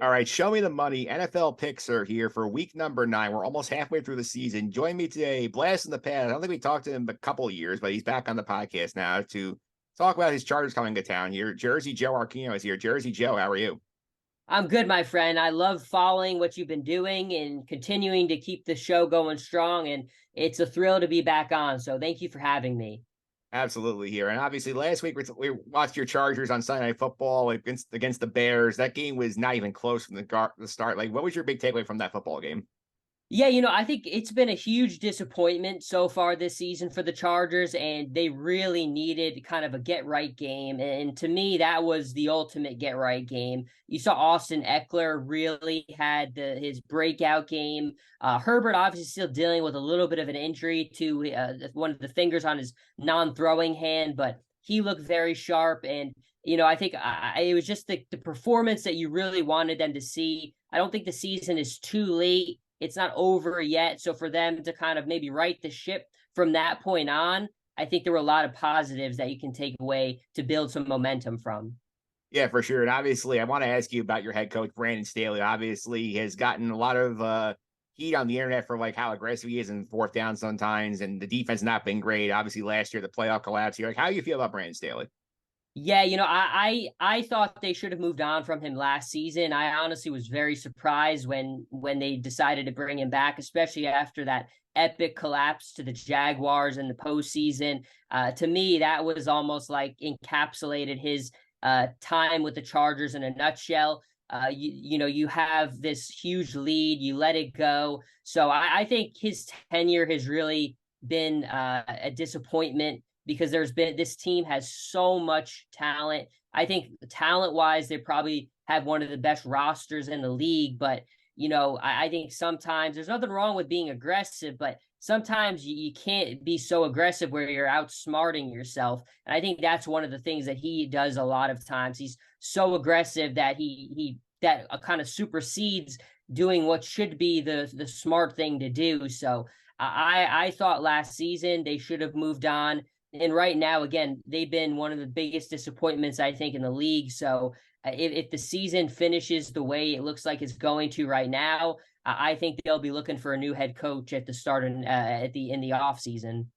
All right, show me the money. NFL picks are here for week number 9. We're almost halfway through the season. Join me today, Blast in the Past. I don't think we talked to him a couple of years, but he's back on the podcast now to talk about his Chargers coming to town here. Jersey Joe Archino is here. Jersey Joe, how are you? I'm good, my friend. I love following what you've been doing and continuing to keep the show going strong. And it's a thrill to be back on. So thank you for having me. Absolutely here. And obviously, last week we watched your Chargers on Sunday Night Football against the Bears. That game was not even close from the start. Like, what was your big takeaway from that football game? Yeah, I think it's been a huge disappointment so far this season for the Chargers, and they really needed kind of a get right game. And to me, that was the ultimate get right game. You saw Austin Eckler really had his breakout game. Herbert obviously still dealing with a little bit of an injury to one of the fingers on his non-throwing hand, but he looked very sharp. And I think it was just the performance that you really wanted them to see. I don't think the season is too late. It's not over yet. So for them to kind of maybe right the ship from that point on, I think there were a lot of positives that you can take away to build some momentum from. Yeah, for sure. And obviously, I want to ask you about your head coach, Brandon Staley. Obviously, he has gotten a lot of heat on the internet for like how aggressive he is in fourth down sometimes, and the defense not been great. Obviously, last year the playoff collapse here. Like, how do you feel about Brandon Staley? Yeah, I thought they should have moved on from him last season. I honestly was very surprised when they decided to bring him back, especially after that epic collapse to the Jaguars in the postseason. To me, that was almost like encapsulated his time with the Chargers in a nutshell. You have this huge lead, you let it go. So I think his tenure has really been a disappointment because this team has so much talent. I think talent wise, they probably have one of the best rosters in the league. But, I think sometimes there's nothing wrong with being aggressive, but sometimes you can't be so aggressive where you're outsmarting yourself. And I think that's one of the things that he does a lot of times. He's so aggressive that he that kind of supersedes doing what should be the smart thing to do. So I thought last season they should have moved on. And right now, again, they've been one of the biggest disappointments, I think, in the league. So if the season finishes the way it looks like it's going to right now, I think they'll be looking for a new head coach at the start and in the off season.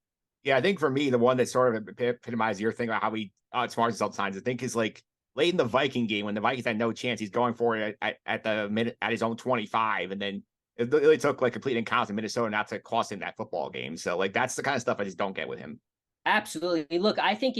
Yeah, I think for me, the one that sort of epitomizes your thing about how he outsmarts us all the times, I think is like late in the Viking game when the Vikings had no chance. He's going for it at the minute at his own 25, and then it really took like complete incompetence in Minnesota not to cost him that football game. So like that's the kind of stuff I just don't get with him. Absolutely. Look, I think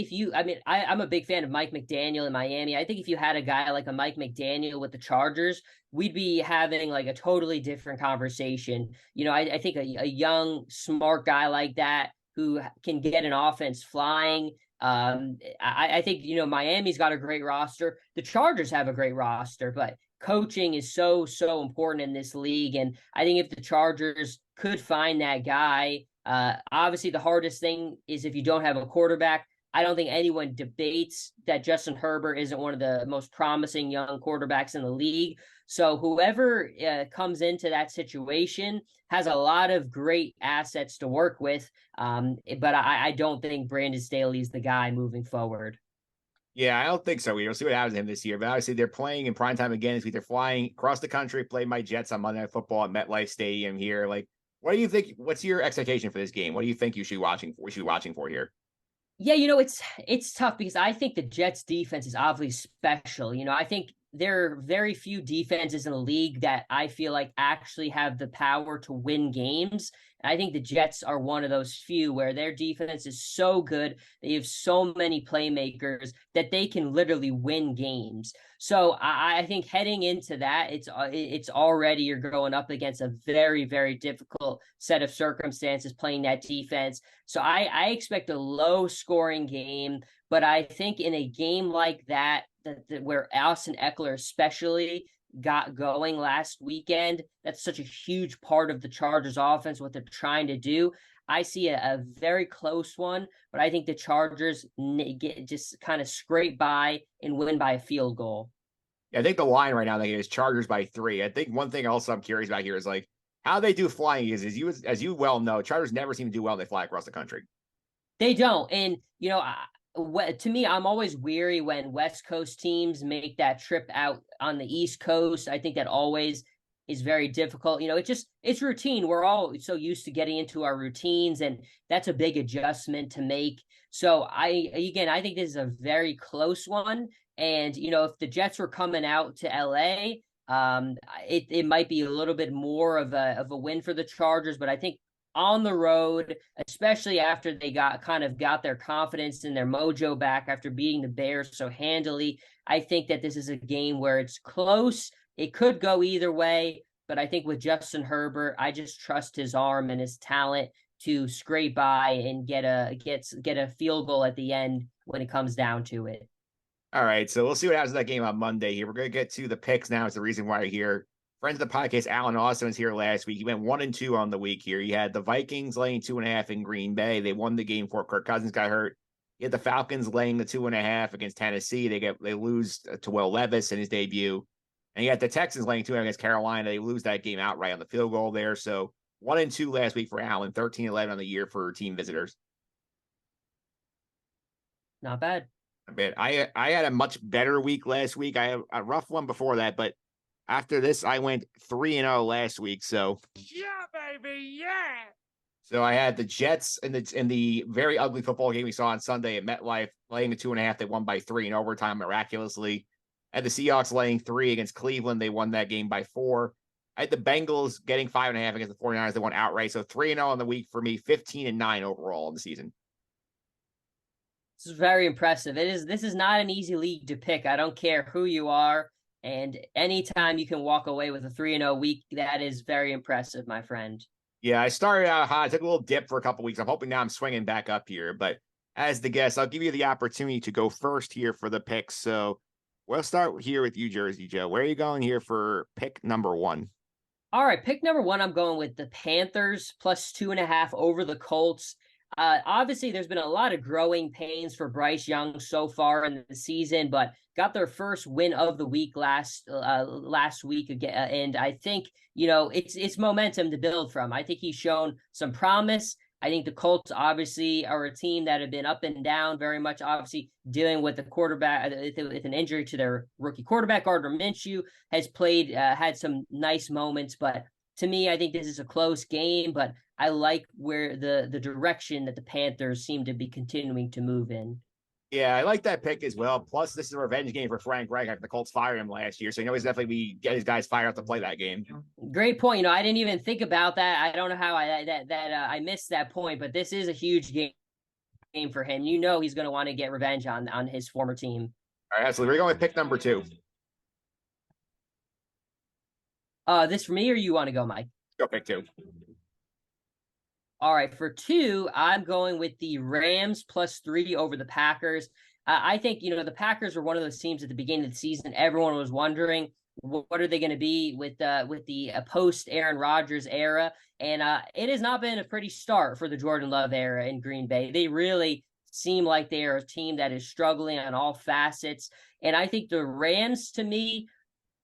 I'm a big fan of Mike McDaniel in Miami. I think if you had a guy like a Mike McDaniel with the Chargers, we'd be having like a totally different conversation. I think a young, smart guy like that who can get an offense flying. I think, Miami's got a great roster. The Chargers have a great roster, but coaching is so, so important in this league. And I think if the Chargers could find that guy, obviously, the hardest thing is if you don't have a quarterback. I don't think anyone debates that Justin Herbert isn't one of the most promising young quarterbacks in the league. So whoever comes into that situation has a lot of great assets to work with. But I don't think Brandon Staley is the guy moving forward. Yeah, I don't think so. We'll see what happens to him this year. But obviously, they're playing in prime time again this week. They're flying across the country, play my Jets on Monday Night Football at MetLife Stadium here. Like, what do you think? What's your expectation for this game? What do you think you should be watching for? We should be watching for here. Yeah, it's tough because I think the Jets defense is obviously special. I think there are very few defenses in the league that I feel like actually have the power to win games. And I think the Jets are one of those few where their defense is so good. They have so many playmakers that they can literally win games. So I think heading into that, it's already you're going up against a very, very difficult set of circumstances playing that defense. So I expect a low scoring game, but I think in a game like that where Austin Eckler especially got going last weekend, that's such a huge part of the Chargers offense, what they're trying to do. I see a very close one, but I think the Chargers just kind of scrape by and win by a field goal. Yeah, I think the line right now they is Chargers by 3. I think one thing also I'm curious about here is like how they do flying is as you well know, Chargers never seem to do well when they fly across the country. They don't. And, To me, I'm always weary when West Coast teams make that trip out on the East Coast. I think that always is very difficult. It's routine. We're all so used to getting into our routines, and that's a big adjustment to make. So I think this is a very close one. And if the Jets were coming out to LA, it might be a little bit more of a win for the Chargers, but I think on the road, especially after they got their confidence and their mojo back after beating the Bears so handily. I think that this is a game where it's close. It could go either way, but I think with Justin Herbert, I just trust his arm and his talent to scrape by and get a field goal at the end when it comes down to it. All right, so we'll see what happens in that game on Monday here. We're going to get to the picks now. It's the reason why you're here. Friends of the podcast, Alan Austin was here last week. He went 1-2 on the week here. He had the Vikings laying 2.5 in Green Bay. They won the game before Kirk Cousins got hurt. He had the Falcons laying the 2.5 against Tennessee. They lose to Will Levis in his debut. And you got the Texans laying 2 against Carolina. They lose that game outright on the field goal there. So 1-2 last week for Allen, 13-11 on the year for team visitors. Not bad. I had a much better week last week. I had a rough one before that, but after this, I went 3-0 last week. So yeah, baby, yeah. So I had the Jets in the very ugly football game we saw on Sunday at MetLife, laying the 2.5. They won by 3 in overtime miraculously. I had the Seahawks laying 3 against Cleveland. They won that game by 4. I had the Bengals getting 5.5 against the 49ers. They won outright. So 3-0 on the week for me, 15-9 overall in the season. This is very impressive. This is not an easy league to pick. I don't care who you are. And anytime you can walk away with a 3-0 week, that is very impressive, my friend. Yeah, I started out hot. I took a little dip for a couple weeks. I'm hoping now I'm swinging back up here. But as the guest, I'll give you the opportunity to go first here for the picks. So we'll start here with you, Jersey Joe. Where are you going here for pick number 1? All right, pick number 1, I'm going with the Panthers plus 2.5 over the Colts. Obviously, there's been a lot of growing pains for Bryce Young so far in the season, but got their first win of the week last week again, and I think it's momentum to build from. I think he's shown some promise. I think the Colts obviously are a team that have been up and down very much, obviously dealing with the quarterback with an injury to their rookie quarterback. Gardner Minshew has had some nice moments, but to me, I think this is a close game, but I like where the direction that the Panthers seem to be continuing to move in. Yeah, I like that pick as well. Plus, this is a revenge game for Frank Reich after the Colts fired him last year. So, he's definitely get his guys fired up to play that game. Great point. I didn't even think about that. I don't know how I missed that point, but this is a huge game for him. He's going to want to get revenge on his former team. All right, absolutely. We're going with pick number 2. This for me, or you want to go, Mike? Go pick 2. All right, for 2, I'm going with the Rams plus 3 over the Packers. I think, the Packers were one of those teams at the beginning of the season. Everyone was wondering what are they going to be with the post Aaron Rodgers era, and it has not been a pretty start for the Jordan Love era in Green Bay. They really seem like they are a team that is struggling on all facets, and I think the Rams, to me,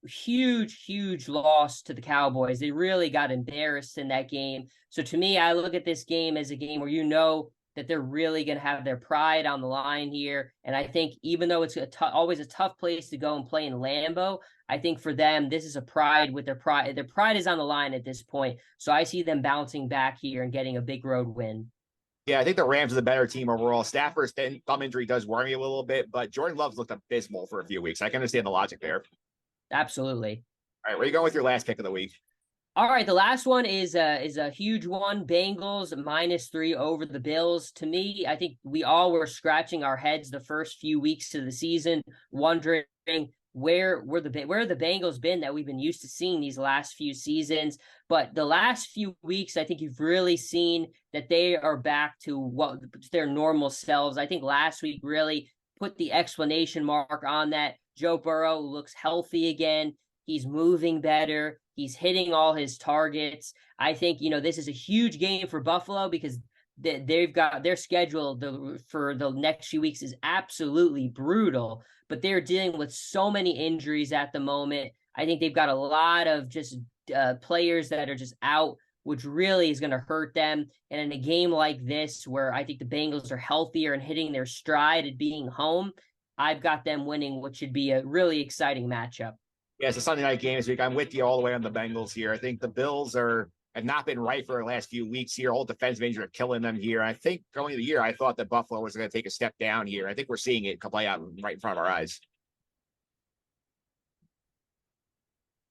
huge loss to the Cowboys. They really got embarrassed in that game. So to me, I look at this game as a game where that they're really going to have their pride on the line here. And I think even though it's always a tough place to go and play in Lambeau, I think for them, this is a pride with their pride. Their pride is on the line at this point. So I see them bouncing back here and getting a big road win. Yeah, I think the Rams are the better team overall. Stafford's thumb injury does worry me a little bit, but Jordan Love's looked abysmal for a few weeks. I can understand the logic there. Absolutely. All right, where are you going with your last pick of the week? All right, the last one is a huge one. Bengals -3 over the Bills. To me, I think we all were scratching our heads the first few weeks of the season, wondering where the Bengals been that we've been used to seeing these last few seasons. But the last few weeks, I think you've really seen that they are back to their normal selves. I think last week really put the exclamation mark on that. Joe Burrow looks healthy again. He's moving better. He's hitting all his targets. I think, this is a huge game for Buffalo because they've got their schedule for the next few weeks is absolutely brutal, but they're dealing with so many injuries at the moment. I think they've got a lot of just players that are just out which really is going to hurt them. And in a game like this, where I think the Bengals are healthier and hitting their stride at being home, I've got them winning, which should be a really exciting matchup. Yeah, it's a Sunday night game this week. I'm with you all the way on the Bengals here. I think the Bills have not been right for the last few weeks here. All defensive injuries are killing them here. I think going into the year, I thought that Buffalo was going to take a step down here. I think we're seeing it play out right in front of our eyes.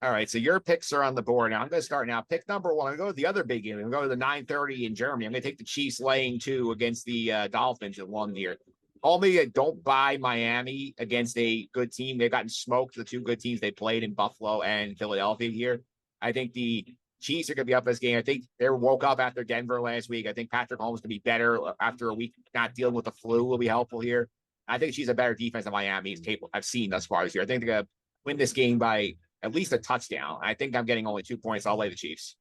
All right, so your picks are on the board now. I'm going to start now. Pick number one. I'm going to go to the other big game. I'm going to go to the 9:30 in Germany. I'm going to take the Chiefs laying 2 against the Dolphins at 1 here. Call me don't buy Miami against a good team. They've gotten smoked, the 2 good teams they played in Buffalo and Philadelphia here. I think the Chiefs are going to be up this game. I think they woke up after Denver last week. I think Patrick Mahomes can be better after a week not dealing with the flu will be helpful here. I think she's a better defense than Miami is capable. I've seen thus far this year. I think they're going to win this game by at least a touchdown. I think I'm getting only 2 points. I'll lay the Chiefs.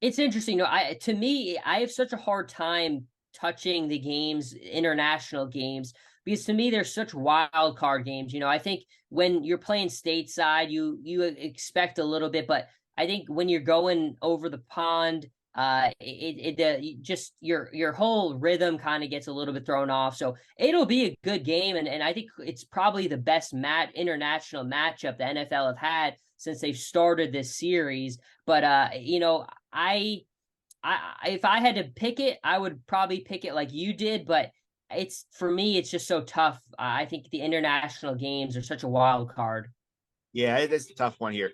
It's interesting. No, to me, I have such a hard time touching the games, international games, because to me they're such wild card games. I think when you're playing stateside, you expect a little bit, but I think when you're going over the pond, just your whole rhythm kind of gets a little bit thrown off. So it'll be a good game, and I think it's probably the best international matchup the NFL have had since they've started this series. But if I had to pick it, I would probably pick it like you did, but for me, it's just so tough. I think the international games are such a wild card. Yeah, it is a tough one here.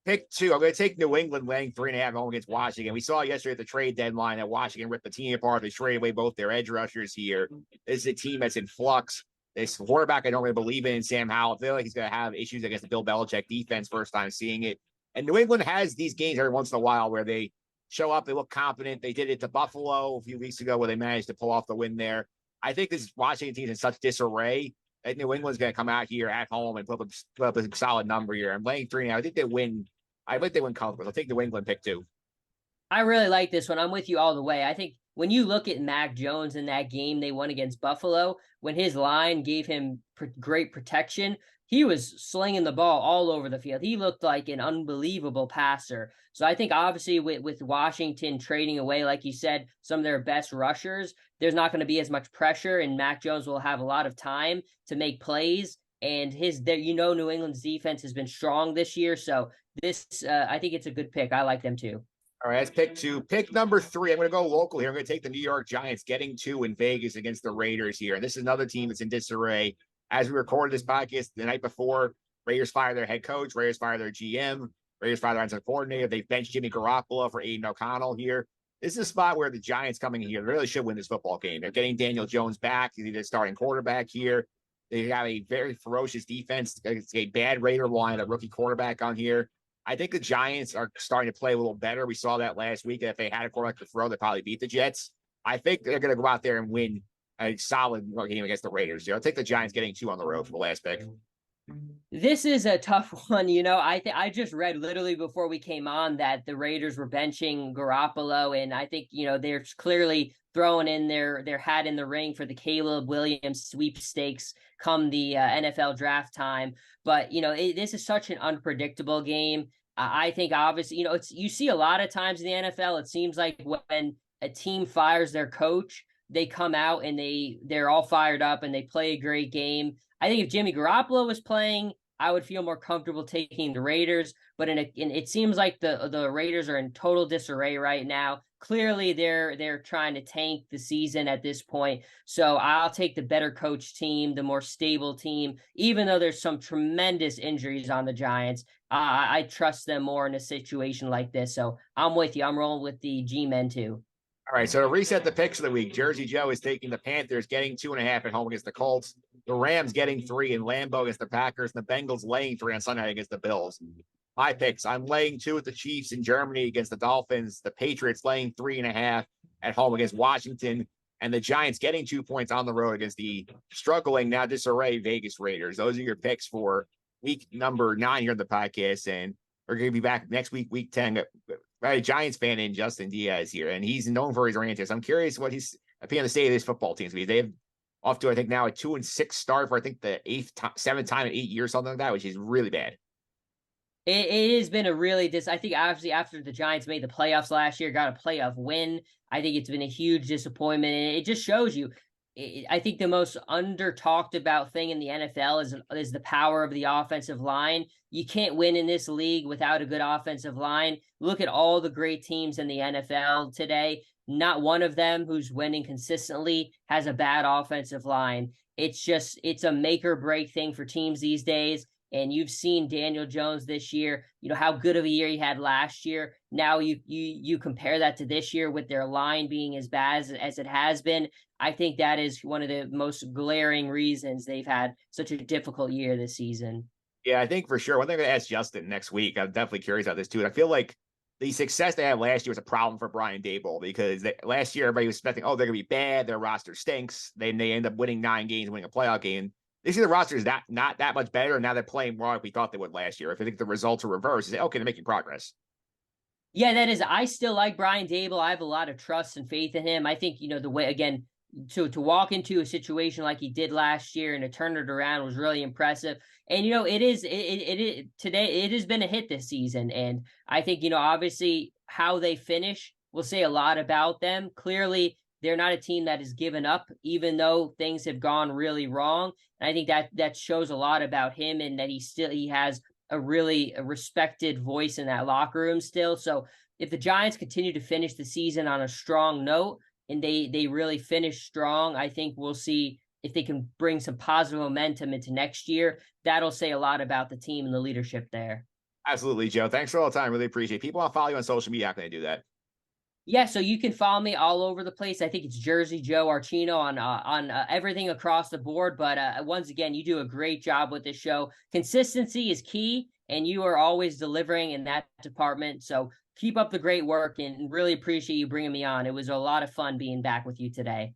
Pick 2. I'm going to take New England laying 3.5 home against Washington. We saw yesterday at the trade deadline that Washington ripped the team apart. They traded away both their edge rushers here. This is a team that's in flux. This quarterback I don't really believe in Sam Howell. I feel like he's going to have issues against the Bill Belichick defense, first time seeing it. And New England has these games every once in a while where they show up, they look confident. They did it to Buffalo a few weeks ago where they managed to pull off the win there. I think this Washington team is in such disarray that New England's going to come out here at home and put up a solid number here. I'm laying 3 now. I think they win. I think they win comfortably. I'll take New England pick 2. I really like this one. I'm with you all the way. I think when you look at Mac Jones in that game they won against Buffalo, when his line gave him great protection, he was slinging the ball all over the field. He looked like an unbelievable passer. So I think obviously with Washington trading away, like you said, some of their best rushers, there's not going to be as much pressure, and Mac Jones will have a lot of time to make plays. And New England's defense has been strong this year. So I think it's a good pick. I like them too. All right, that's pick 2. Pick number 3. I'm going to go local here. I'm going to take the New York Giants getting 2 in Vegas against the Raiders here. And this is another team that's in disarray. As we recorded this podcast the night before, Raiders fire their head coach, Raiders fire their GM, Raiders fire their offensive coordinator. They benched Jimmy Garoppolo for Aiden O'Connell here. This is a spot where the Giants coming in here really should win this football game. They're getting Daniel Jones back. He's the starting quarterback here. They have a very ferocious defense. It's a bad Raider line, a rookie quarterback on here. I think the Giants are starting to play a little better. We saw that last week. If they had a quarterback to throw, they'd probably beat the Jets. I think they're going to go out there and win a solid game against the Raiders. I'll take the Giants getting 2 on the road for the last pick. This is a tough one. I just read literally before we came on that the Raiders were benching Garoppolo, and I think, they're clearly throwing in their hat in the ring for the Caleb Williams sweepstakes come the NFL draft time. But, this is such an unpredictable game. I think obviously, you see a lot of times in the NFL, it seems like when a team fires their coach, they come out and they're all fired up and they play a great game. I think if Jimmy Garoppolo was playing, I would feel more comfortable taking the Raiders. But it seems like the Raiders are in total disarray right now. Clearly, they're trying to tank the season at this point. So I'll take the better coach team, the more stable team, even though there's some tremendous injuries on the Giants. I trust them more in a situation like this. So I'm with you. I'm rolling with the G-men too. All right, so to reset the picks of the week, Jersey Joe is taking the Panthers, getting 2.5 at home against the Colts. The Rams getting 3 in Lambeau against the Packers, and the Bengals laying 3 on Sunday against the Bills. My picks, I'm laying 2 with the Chiefs in Germany against the Dolphins. The Patriots laying 3.5 at home against Washington, and the Giants getting 2 points on the road against the struggling, now disarray Vegas Raiders. Those are your picks for week number 9 here on the podcast, and we're going to be back next week, week 10. A Giants fan in Justin Diaz here, and he's known for his antics. I'm curious what he's opinion on the state of this football team. They have off to, I think, now a 2-6 start for I think the 7th time in 8 years, something like that, which is really bad. It has been a really I think obviously after the Giants made the playoffs last year, got a playoff win. I think it's been a huge disappointment, and it just shows you. I think the most under talked about thing in the NFL is the power of the offensive line. You can't win in this league without a good offensive line. Look at all the great teams in the NFL today. Not one of them who's winning consistently has a bad offensive line. It's a make or break thing for teams these days. And you've seen Daniel Jones this year, how good of a year he had last year. Now you compare that to this year with their line being as bad as it has been. I think that is one of the most glaring reasons they've had such a difficult year this season. Yeah, I think for sure. One thing I'm going to ask Justin next week, I'm definitely curious about this too. And I feel like the success they had last year was a problem for Brian Dable because last year everybody was expecting, oh, they're going to be bad. Their roster stinks. They end up winning 9 games, winning a playoff game. This year the roster is not that much better. And now they're playing more like we thought they would last year. If I think the results are reversed, say, okay, they're making progress. Yeah, that is. I still like Brian Dable. I have a lot of trust and faith in him. I think, the way, again, to walk into a situation like he did last year and to turn it around was really impressive. And it today it has been a hit this season. And I think, obviously how they finish will say a lot about them. Clearly, they're not a team that has given up, even though things have gone really wrong. And I think that shows a lot about him and that he has a really respected voice in that locker room still. So if the Giants continue to finish the season on a strong note and they really finish strong, I think we'll see if they can bring some positive momentum into next year. That'll say a lot about the team and the leadership there. Absolutely, Joe. Thanks for all the time. Really appreciate it. People want to follow you on social media. How can they do that? Yeah, so you can follow me all over the place. I think it's Jersey Joe Archino on everything across the board. But once again, you do a great job with this show. Consistency is key, and you are always delivering in that department. So keep up the great work, and really appreciate you bringing me on. It was a lot of fun being back with you today.